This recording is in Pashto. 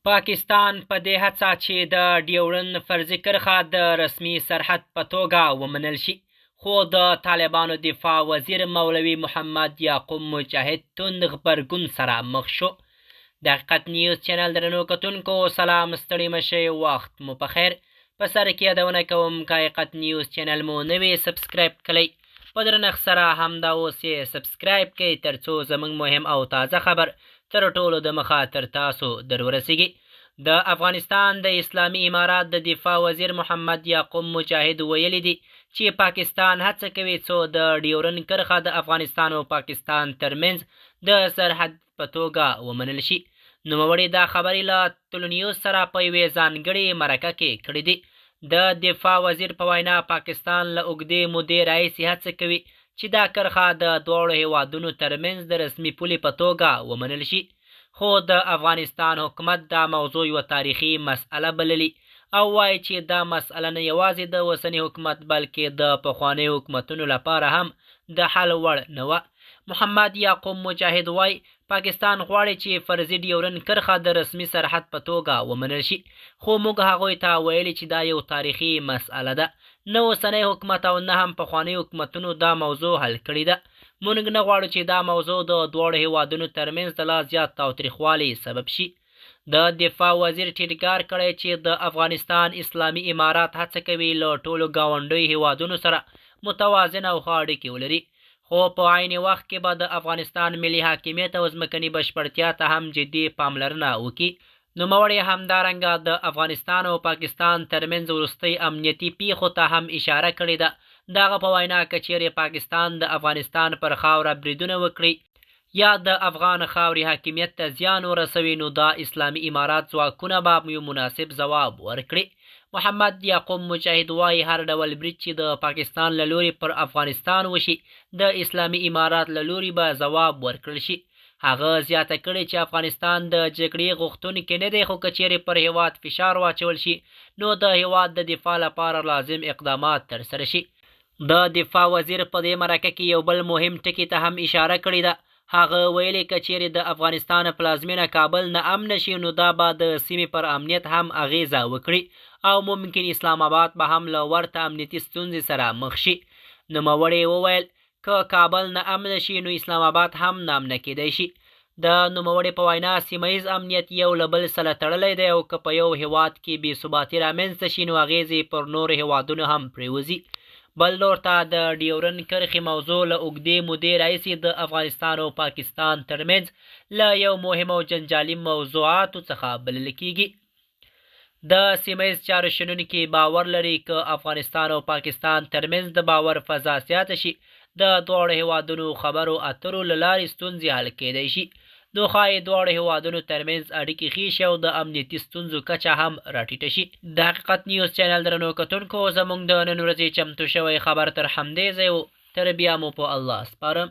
پاکستان په دې هڅه چې د ډیورند فرضي کرښه د رسمي سرحد په توګه ومنل شي، خو د طالبانو دفاع وزیر مولوي محمد یعقوب مجاهد توند غبرګون سره مخ شو. د حقیقت نیوز چینل درنو کتونکو سلام، ستړي مشئ، وخت مو په خیر. په سر کې یادونه کوم که حقیقت نیوز چینل مو نوی سبسکرایب کړئ، په درنښت سره همدا اوس یې سبسکرایب کړئ ترڅو زموږ مهم او تازه خبر تر ټولو د مخه تر تاسو در ورسیږي. د افغانستان د اسلامي امارات د دفاع وزیر محمد یعقوب مجاهد ویلي دي چې پاکستان هڅه کوي څو د ډیورند کرښه د افغانستان او پاکستان ترمنځ د سرحد په توګه ومنل شي. نوموړي دا خبرې له تلونیوز سره په یوې ځانګړې مرکه کې کړې دي. د دفاع وزیر په وینا پاکستان له اوږدې مودې راهیسې هڅه کوي چې دا کرښه د دواړو هیوادونو ترمنځ د رسمي پولې په توګه ومنل شي، خو د افغانستان حکومت دا موضوع یوه تاریخي مسئله بللي او وایي چې دا مسئله نه یوازې د اوسني حکومت بلکې د پخوانیو حکومتونو لپاره هم د حل وړ نه وه. محمد یعقوب مجاهد وایي پاکستان غواړي چې فرضي ډیورند کرښه د رسمي سرحد په توګه ومنل شي، خو موږ هغوی ته ویلي چې دا یو تاریخي مسئله ده. نه اوسنی حکومت او نه هم پخوانیو حکومتونو دا موضوع حل کړې ده. موږ نه غواړو چې دا موضوع د دواړو هیوادونو ترمنځ د لا زیات تاوتریخوالي سبب شي. د دفاع وزیر ټینګار کړی چې د افغانستان اسلامي امارات هڅه کوي له ټولو ګاونډیو هیوادونو سره متوازن او ښه اړیکې ولري، خو په عین وخت کې به د افغانستان ملي حاکمیت او ځمکني بشپړتیا ته هم جدي پاملرنه وکړي. نوموړي همدارنګه د افغانستان او پاکستان ترمنځ وروستۍ امنیتي پیښو ته هم اشاره کړې ده. د هغه په وینا که چیرې پاکستان د افغانستان پر خاوره بریدونه وکړي یا د افغان خاورې حاکمیت ته زیان ورسوي، نو دا اسلامي امارات ځواکونه به یو مناسب ځواب ورکړي. محمد یعقوب مجاهد وایي هر ډول برید چې د پاکستان له لوري پر افغانستان وشي د اسلامي امارات له لوري به ځواب ورکړل شي. هغه زیاته کړې چې افغانستان د جګړې غوښتونکی نه دی، خو که چیرې پر هیواد فشار واچول شي نو د هیواد د دفاع لپاره لازم اقدامات ترسره شي. د دفاع وزیر په دې مرکه کې یو بل مهم ټکي ته هم اشاره کړې ده. هغه ویلي که چیرې د افغانستان پلازمینه کابل نه امن شي نو دا به د سیمې پر امنیت هم اغیزه وکړي او ممکن اسلام آباد به هم له ورته امنیتي ستونزې سره مخ شي. نوموړي وویل که کابل نه امن شي نو اسلام آباد هم ناامنه کیدی شي. د نوموړي په وینا سیمه ییز امنیت یو له بل سره تړلی دی او که په یو هیواد کې بې ثباتي رامنځته شي نو اغیزې پر نورو هیوادونو هم پرېوځي. بل لور ته د ډیورند کرښې موضوع له اوږدې مودې راهیسې د افغانستان او پاکستان ترمنځ له یو مهم او جنجالي موضوعاتو څخه بلل کیږي. د سیمه ییز چارو شنونکي باور لري که افغانستان او پاکستان ترمنځ د باور فضا زیاته شي، د دواړو هیوادونو خبرو اترو له لارې ستونزې حل کیدی شي، نو ښایي دواړو هیوادونو ترمنځ اړیکې ښې شي او د امنیتي ستونزو کچه هم راټیټه شي. د حقیقت نیوز چینل درنو کتونکو زموږ د نن ورځې چمتو شوی خبر تر همدې ځای و. تر بیا مو په الله سپارم.